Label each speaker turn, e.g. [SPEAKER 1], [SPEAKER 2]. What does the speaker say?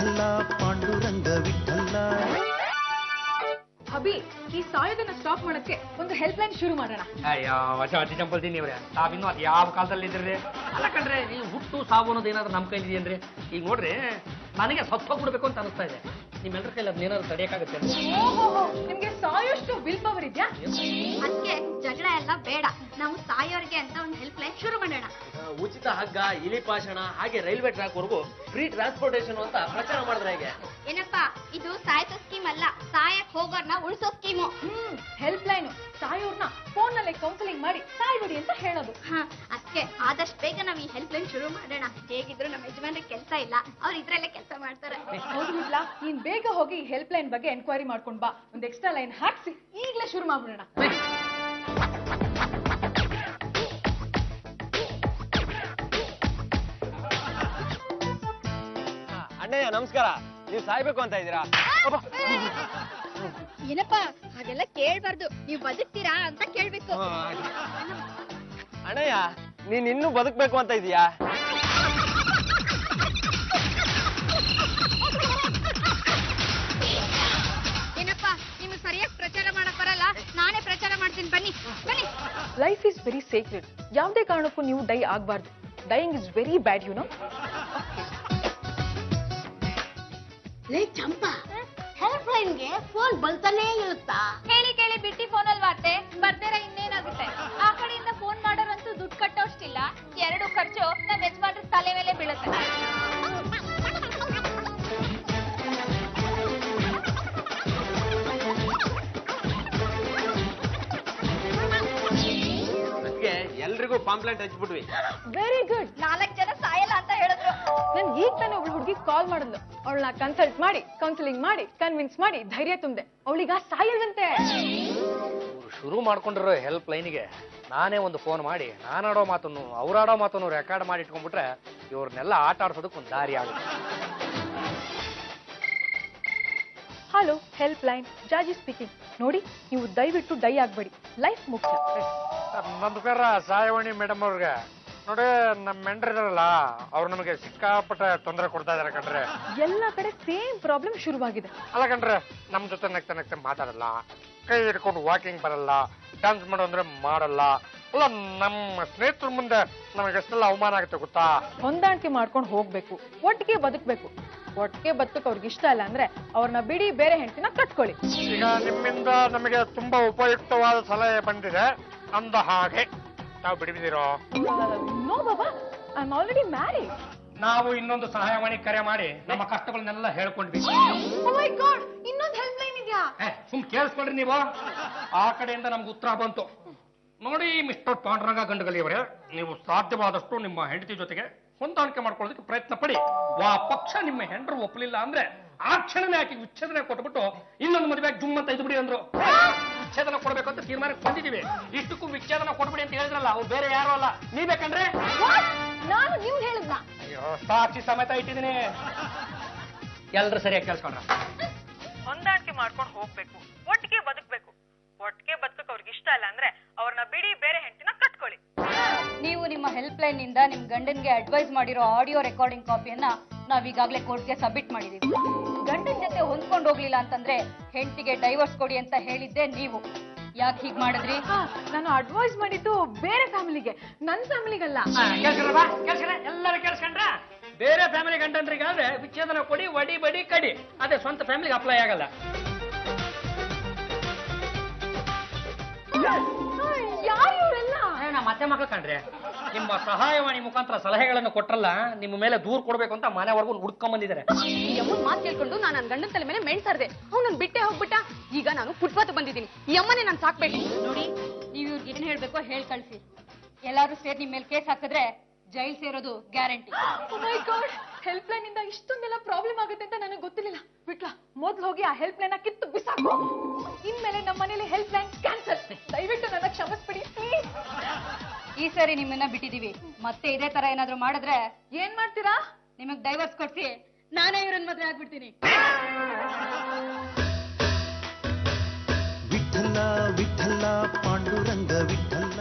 [SPEAKER 1] ವಿಠಲ ಪಾಂಡುರಂಗ ವಿಠಲ.
[SPEAKER 2] ಅಭಿ, ಈ ಸಾಯೋದನ್ನ ಸ್ಟಾಪ್ ಮಾಡಕ್ಕೆ ಒಂದು ಹೆಲ್ಪ್ ಲೈನ್ ಶುರು ಮಾಡೋಣ.
[SPEAKER 3] ಅಯ್ಯೋ ಹೊಸ ಅತಿ ಚಂಪಲ್ತೀನಿ ಇವ್ರೆ, ತಾವಿನ್ನೂ ಅದು ಯಾವ ಕಾಲದಲ್ಲಿ ಇದ್ರಿ? ಅಲ್ಲ ಕಣ್ರೆ, ನೀವು ಹುಟ್ಟು ಸಾವು ಅನ್ನೋದು ಏನಾದ್ರು ನಮ್ಮ ಕೈಲಿ ಇದೆಯನ್ರಿ? ಈಗ ನೋಡ್ರಿ, ನನಗೆ ಸತ್ತೋಗ್ಬಿಡ್ಬೇಕು ಅಂತ ಅನಿಸ್ತಾ ಇದೆ. ನಿಮ್ಮೆಲ್ಲರ ಕೈಲಿ ಅದನ್ನೇನಾದ್ರು ತಡೆಯಕ್ಕಾಗುತ್ತೆ?
[SPEAKER 2] ನಿಮ್ಗೆ ಸಾಯೋಷ್ಟು ವಿಲ್ ಪವರ್ ಇದೆಯಾ?
[SPEAKER 4] ಅದಕ್ಕೆ ಜಗಳ ಎಲ್ಲ ಬೇಡ, ನಾವು ಸಾಯೋರ್ಗೆ ಅಂತ ಒಂದು ಹೆಲ್ಪ್ ಲೈನ್ ಶುರು ಮಾಡೋಣ.
[SPEAKER 5] ಉಚಿತ ಹಗ್ಗ, ಇಲಿ ಪಾಷಣ, ಹಾಗೆ ರೈಲ್ವೆ ಟ್ರ್ಯಾಕ್ ವರೆಗೂ ಫ್ರೀ ಟ್ರಾನ್ಸ್ಪೋರ್ಟೇಷನ್ ಅಂತ ಪ್ರಚಾರ ಮಾಡಿದ್ರೆ ಹೇಗೆ?
[SPEAKER 4] ಏನಪ್ಪಾ, ಇದು ಸಾಯಿಸೋ ಸ್ಕೀಮ್ ಅಲ್ಲ, ಸಾಯಕ್ ಹೋಗೋರ್ನ ಉಳಿಸೋ ಸ್ಕೀಮು.
[SPEAKER 2] ಹೆಲ್ಪ್ ಲೈನ್ ಸಾಯೋರ್ನ ಫೋನ್ ನಲ್ಲೇ ಕೌನ್ಸಿಲಿಂಗ್ ಮಾಡಿ ಸಾಯ್ಬಿಡಿ ಅಂತ ಹೇಳೋದು.
[SPEAKER 4] ಅದಕ್ಕೆ ಆದಷ್ಟು ಬೇಗ ನಾವು ಈ ಹೆಲ್ಪ್ ಲೈನ್ ಶುರು ಮಾಡೋಣ. ಹೇಗಿದ್ರು ನಮ್ಮ ಯಜಮಾನ್ರಿಗೆ ಕೆಲಸ ಇಲ್ಲ, ಅವ್ರು ಇದ್ರಲ್ಲೇ ಕೆಲಸ ಮಾಡ್ತಾರೆ.
[SPEAKER 2] ಹೌದು ಬಿಡ್ಲಾ, ನೀನ್ ಬೇಗ ಹೋಗಿ ಈ ಹೆಲ್ಪ್ ಲೈನ್ ಬಗ್ಗೆ ಎನ್ಕ್ವೈರಿ ಮಾಡ್ಕೊಂಡ್ ಬಾ. ಒಂದು ಎಕ್ಸ್ಟ್ರಾ ಲೈನ್ ಹಾಕ್ಸಿ ಈಗಲೇ ಶುರು ಮಾಡ್ಬಿಡೋಣ.
[SPEAKER 5] ಅಣ್ಣಯ್ಯ ನಮಸ್ಕಾರ. ನೀವು ಸಾಯ್ಬೇಕು ಅಂತ ಇದ್ದೀರಾ?
[SPEAKER 4] ಏನಪ್ಪಾ ಹಾಗೆಲ್ಲ ಕೇಳ್ಬಾರ್ದು, ನೀವು ಬದುಕ್ತೀರಾ ಅಂತ ಕೇಳ್ಬೇಕು.
[SPEAKER 5] ಅಣ್ಣಯ್ಯ, ನೀನ್ ಇನ್ನೂ ಬದುಕ್ಬೇಕು ಅಂತ ಇದೀಯಾ?
[SPEAKER 4] ಏನಪ್ಪಾ, ನಿಮ್ಗೆ ಸರಿಯಾಗಿ ಪ್ರಚಾರ ಮಾಡಕ್ ಬರಲ್ಲ, ನಾನೇ ಪ್ರಚಾರ ಮಾಡ್ತೀನಿ, ಬನ್ನಿ ಬನ್ನಿ.
[SPEAKER 2] Life is very sacred. ಯಾವುದೇ ಕಾರಣಕ್ಕೂ ನೀವು ಡೈ ಆಗಬಾರ್ದು. Dying is very bad, you know.
[SPEAKER 4] ಲೇ ಚಂಪಾ, ಹೆಲ್ಪ್ ಲೈನ್ಗೆ ಫೋನ್ ಬಲ್ತಾನೇ ಇರುತ್ತಾ? ಕೇಳಿ ಕೇಳಿ ಬಿಟ್ಟಿ ಫೋನ್ ಅಲ್ವಾ ಅತ್ತೆ, ಬರ್ದೇರ ಇನ್ನೇನಾಗುತ್ತೆ? ಆ ಕಡೆಯಿಂದ ಫೋನ್ ಮಾಡೋರಂತೂ ದುಡ್ಡು ಕಟ್ಟೋಷ್ಟಿಲ್ಲ, ಎರಡು ಖರ್ಚು ನಮ್ಮ ಯಜಮಾನ್ರ ತಲೆ ಮೇಲೆ ಬೀಳುತ್ತೆ.
[SPEAKER 5] ಎಲ್ರಿಗೂ ಪಾಂಪ್ಲೆಂಟ್ ಹಚ್ಬಿಟ್ವಿ.
[SPEAKER 2] Very good.
[SPEAKER 4] 4 ಜನ ಸಾಯಲ್ಲ ಅಂತ ಹೇಳಿದ್ರು.
[SPEAKER 2] ನನ್ ಈಗ ತಾನೇ ಒಬ್ಳು ಹುಡುಗಿ ಕಾಲ್ ಮಾಡಿದ್ಲು. ಅವಳನ್ನ ಕನ್ಸಲ್ಟ್ ಮಾಡಿ, ಕೌನ್ಸಿಲಿಂಗ್ ಮಾಡಿ, ಕನ್ವಿನ್ಸ್ ಮಾಡಿ ಧೈರ್ಯ ತುಂಬಿದೆ. ಅವಳಿಗ ಸಾಯಲ್ವಂತೆ.
[SPEAKER 3] ಶುರು ಮಾಡ್ಕೊಂಡಿರೋ ಹೆಲ್ಪ್ ಲೈನ್ಗೆ ನಾನೇ ಒಂದು ಫೋನ್ ಮಾಡಿ ನಾನಾಡೋ ಮಾತನ್ನು ಅವ್ರಾಡೋ ಮಾತನ್ನು ರೆಕಾರ್ಡ್ ಮಾಡಿ ಇಟ್ಕೊಂಡ್ಬಿಟ್ರೆ ಇವ್ರನ್ನೆಲ್ಲ ಆಟ ಆಡ್ಸೋದಕ್ಕೆ ಒಂದು ದಾರಿ ಆಗುತ್ತೆ.
[SPEAKER 2] ಹಲೋ, ಹೆಲ್ಪ್ ಲೈನ್, ಜಾಜಿ ಸ್ಪೀಕಿಂಗ್. ನೋಡಿ, ನೀವು ದಯವಿಟ್ಟು ಡೈ ಆಗ್ಬೇಡಿ, ಲೈಫ್ ಮುಖ್ಯ.
[SPEAKER 3] ನಮಸ್ಕಾರ ಸಾಯವಾಣಿ ಮೇಡಮ್ ಅವ್ರಿಗೆ. ನೋಡಿ, ನಮ್ಮ ಮೆಂಡ್ರಿದಾರಲ್ಲ, ಅವ್ರು ನಮಗೆ ಸಿಕ್ಕಾಪಟ್ಟೆ ತೊಂದರೆ ಕೊಡ್ತಾ ಇದಾರೆ ಕಣ್ರೆ.
[SPEAKER 2] ಎಲ್ಲ ಕಡೆ ಸೇಮ್ ಪ್ರಾಬ್ಲಮ್ ಶುರುವಾಗಿದೆ.
[SPEAKER 3] ಅಲ್ಲ ಕಣ್ರೆ, ನಮ್ ಜೊತೆ ನಗ್ತಾ ಮಾತಾಡಲ್ಲ, ಕೈ ಹಿಡ್ಕೊಂಡು ವಾಕಿಂಗ್ ಬರಲ್ಲ, ಡ್ಯಾನ್ಸ್ ಮಾಡೋ ಅಂದ್ರೆ ಮಾಡಲ್ಲ. ಅಲ್ಲ, ನಮ್ಮ ಸ್ನೇಹಿತರ ಮುಂದೆ ನಮಗೆ ಎಷ್ಟೆಲ್ಲ ಅವಮಾನ ಆಗುತ್ತೆ ಗೊತ್ತಾ?
[SPEAKER 2] ಹೊಂದಾಣಿಕೆ ಮಾಡ್ಕೊಂಡು ಹೋಗ್ಬೇಕು, ಒಟ್ಟಿಗೆ ಬದುಕ್ಬೇಕು. ಒಟ್ಟಿಗೆ ಬದುಕಕ್ಕೆ ಅವ್ರಿಗೆ ಇಷ್ಟ ಇಲ್ಲ ಅಂದ್ರೆ ಅವ್ರನ್ನ ಬಿಡಿ, ಬೇರೆ ಹೆಂಡತಿನ ಕಟ್ಕೊಳ್ಳಿ.
[SPEAKER 3] ಈಗ ನಿಮ್ಮಿಂದ ನಮಗೆ ತುಂಬಾ ಉಪಯುಕ್ತವಾದ ಸಲಹೆ ಬಂದಿದೆ. ಅಂದ ಹಾಗೆ ತಾವು ಬಿಡಿಬಿದ್ದೀರೋ?
[SPEAKER 2] ನೋ ಬಾಬಾ, ಐ ಆಮ್ ಆಲ್ರೆಡಿ ಮ್ಯಾರಿಡ್.
[SPEAKER 3] ನಾವು ಇನ್ನೊಂದು ಸಹಾಯವಾಣಿ ಕರೆ ಮಾಡಿ ನಮ್ಮ ಕಷ್ಟಗಳನ್ನೆಲ್ಲ ಹೇಳ್ಕೊಂಡ್ವಿ.
[SPEAKER 2] ಓ ಮೈ ಗಾಡ್, ಇನ್ನೊಂದು ಹೆಲ್ಪ್ ಲೈನ್ ಇದೆಯಾ?
[SPEAKER 3] ಸುಮ್ ಕೇಳಿಸ್ಕೊಳ್ರಿ ನೀವು. ಆ ಕಡೆಯಿಂದ ನಮ್ಗೆ ಉತ್ತರ ಬಂತು. ನೋಡಿ ಮಿಸ್ಟರ್ ಪಾಂಡುರಂಗ ಗಂಡುಗಲಿಯವರೇ, ನೀವು ಸಾಧ್ಯವಾದಷ್ಟು ನಿಮ್ಮ ಹೆಂಡತಿ ಜೊತೆಗೆ ಹೊಂದಾಣಿಕೆ ಮಾಡ್ಕೊಳ್ಳೋದಕ್ಕೆ ಪ್ರಯತ್ನ ಪಡಿ. ಪಕ್ಷ ನಿಮ್ಮ ಹೆಂಡರು ಒಪ್ಪಲಿಲ್ಲ ಅಂದ್ರೆ ಆ ಕ್ಷಣನೇ ಆಕೆ ವಿಚ್ಛೇದನ ಕೊಟ್ಬಿಟ್ಟು ಇನ್ನೊಂದು ಮದುವೆ ಜುಮ್ ಅಂತ ಇದ್ಬಿಡಿ ಅಂದ್ರು. ವಿಚ್ಛೇದನ ಕೊಡ್ಬೇಕು ಅಂತ ತೀರ್ಮಾನಕ್ಕೆ ಬಂದಿದ್ದೀವಿ. ಇಷ್ಟಕ್ಕೂ ವಿಚ್ಛೇದನ ಕೊಡ್ಬಿಡಿ ಅಂತ ಹೇಳಿದ್ರಲ್ಲ, ಅವ್ರು ಬೇರೆ ಯಾರು ಅಲ್ಲ, ನೀವೇಕಂದ್ರೆ.
[SPEAKER 2] ನಾನು ನೀವು ಹೇಳಿದ್ನ?
[SPEAKER 3] ಅಯ್ಯೋ, ಸಾಕ್ಷಿ ಸಮೇತ ಇಟ್ಟಿದ್ದೀನಿ. ಎಲ್ರು ಸರಿಯಾಗಿ ಕೇಳಿಸ್ಕೊಂಡ್ರ?
[SPEAKER 6] ಹೊಂದಾಣಿಕೆ ಮಾಡ್ಕೊಂಡು ಹೋಗ್ಬೇಕು, ಒಟ್ಟಿಗೆ ಬದುಕ್ಬೇಕು. ಒಟ್ಟಿಗೆ ಬದುಕಕ್ಕೆ ಅವ್ರಿಗೆ ಇಷ್ಟ ಇಲ್ಲ ಅಂದ್ರೆ ಅವ್ರನ್ನ ಬಿಡಿ, ಬೇರೆ ಹೆಂಡತಿನ ಕಟ್ಕೊಳ್ಳಿ.
[SPEAKER 4] ನೀವು ನಿಮ್ಮ ಹೆಲ್ಪ್ ಲೈನ್ ನಿಂದ ನಿಮ್ ಗಂಡನ್ಗೆ ಅಡ್ವೈಸ್ ಮಾಡಿರೋ ಆಡಿಯೋ ರೆಕಾರ್ಡಿಂಗ್ ಕಾಪಿಯನ್ನ ನಾವ್ ಈಗಾಗಲೇ ಕೋರ್ಟ್ಗೆ ಸಬ್ಮಿಟ್ ಮಾಡಿದೀವಿ. ಗಂಡನ ಜೊತೆ ಹೊಂದ್ಕೊಂಡು ಹೋಗ್ಲಿಲ್ಲ ಅಂತಂದ್ರೆ ಹೆಂಡತಿಗೆ ಡೈವರ್ಸ್ ಕೊಡಿ ಅಂತ ಹೇಳಿದ್ದೆ ನೀವು. ಯಾಕೆ ಹೀಗ್ ಮಾಡಿದ್ರಿ?
[SPEAKER 2] ನಾನು ಅಡ್ವೈಸ್ ಮಾಡಿದ್ದು ಬೇರೆ ಫ್ಯಾಮಿಲಿಗೆ, ನನ್ನ ಫ್ಯಾಮಿಲಿಗಲ್ಲ.
[SPEAKER 3] ಎಲ್ಲರೂ ಕೇಳಿಸ್ಕೊಂಡ್ರ? ಬೇರೆ ಫ್ಯಾಮಿಲಿ ಗಂಡನ್ರಿಗಾದ್ರೆ ವಿಚ್ಛೇದನ ಕೊಡಿ, ವಡಿ ಬಡಿ ಕಡಿ. ಅದೇ ಸ್ವಂತ ಫ್ಯಾಮಿಲಿಗೆ ಅಪ್ಲೈ ಆಗಲ್ಲ.
[SPEAKER 2] ಯಾರು ಇವರೆಲ್ಲ?
[SPEAKER 3] ನಮ್ಮ ಮತ್ತೆ ಮಕ್ಳು ಕಂಡ್ರೆ, ನಿಮ್ಮ ಸಹಾಯವಾಣಿ ಮುಖಾಂತರ ಸಲಹೆಗಳನ್ನು ಕೊಟ್ರಲ್ಲ, ನಿಮ್ಮ ಮೇಲೆ ದೂರ್ ಕೊಡ್ಬೇಕು ಅಂತ ಮನೆವರೆಗೂ ಹುಡ್ಕೊಂಡ್ ಬಂದಿದ್ದಾರೆ.
[SPEAKER 7] ಈ ಅಮ್ಮನ್ ಮಾತು ಕೇಳ್ಕೊಂಡು ನಾನು ನನ್ನ ಗಂಡನ ತಲೆ ಮೇಲೆ ಮೆಣ್ಸಾರ್ದೆ. ಅವ್ನು ನನ್ ಬಿಟ್ಟೆ ಹೋಗ್ಬಿಟ್ಟ. ಈಗ ನಾನು ಫುಟ್ಪಾತ್ ಬಂದಿದ್ದೀನಿ. ಈ ಅಮ್ಮನೇ ನಾನು ಸಾಕ್ಬೇಕು.
[SPEAKER 4] ನೋಡಿ, ನೀವು ಇವ್ರಿಗೆ ಏನ್ ಹೇಳ್ಬೇಕೋ ಹೇಳ್ ಕಳ್ಸಿ. ಎಲ್ಲಾರು ಸೇರಿ ನಿಮ್ ಮೇಲೆ ಕೇಸ್ ಹಾಕಿದ್ರೆ ಜೈಲ್ ಸೇರೋದು guarantee.
[SPEAKER 2] O my god, help line ಇಂದ ಇಷ್ಟೊಂದೆಲ್ಲ ಪ್ರಾಬ್ಲಮ್ ಆಗುತ್ತೆ ಅಂತ ನನಗೆ ಗೊತ್ತಿರಲಿಲ್ಲ. ಬಿಟ್ಲಾ, ಮೊದ್ಲು ಹೋಗಿ ಆ ಹೆಲ್ಪ್ ಲೈನ್ ಕಿತ್ತು ಬಿಸಾಕು. ಇನ್ಮೇಲೆ ನಮ್ಮ ಮನೇಲಿ ಹೆಲ್ಪ್ ಲೈನ್ ಕ್ಯಾನ್ಸಲ್. ದಯವಿಟ್ಟು ನನ್ನ ಕ್ಷಮಿಸ್ಬಿಡಿ ಪ್ಲೀಸ್.
[SPEAKER 4] ಈ ಸರಿ ನಿಮ್ಮನ್ನ ಬಿಟ್ಟಿದೀವಿ. ಮತ್ತೆ ಇದೇ ತರ ಏನಾದ್ರು ಮಾಡಿದ್ರೆ
[SPEAKER 2] ಏನ್ ಮಾಡ್ತೀರಾ?
[SPEAKER 4] ನಿಮಗ್ ಡೈವರ್ಸ್ ಕೊಡ್ಸಿ ನಾನೇ ಇವ್ರನ್ನ ಮದ್ವೆ ಆಗ್ಬಿಡ್ತೀನಿ.
[SPEAKER 1] ವಿಠಲ ವಿಠಲ ಪಾಂಡುರಂಗ ವಿಠಲ.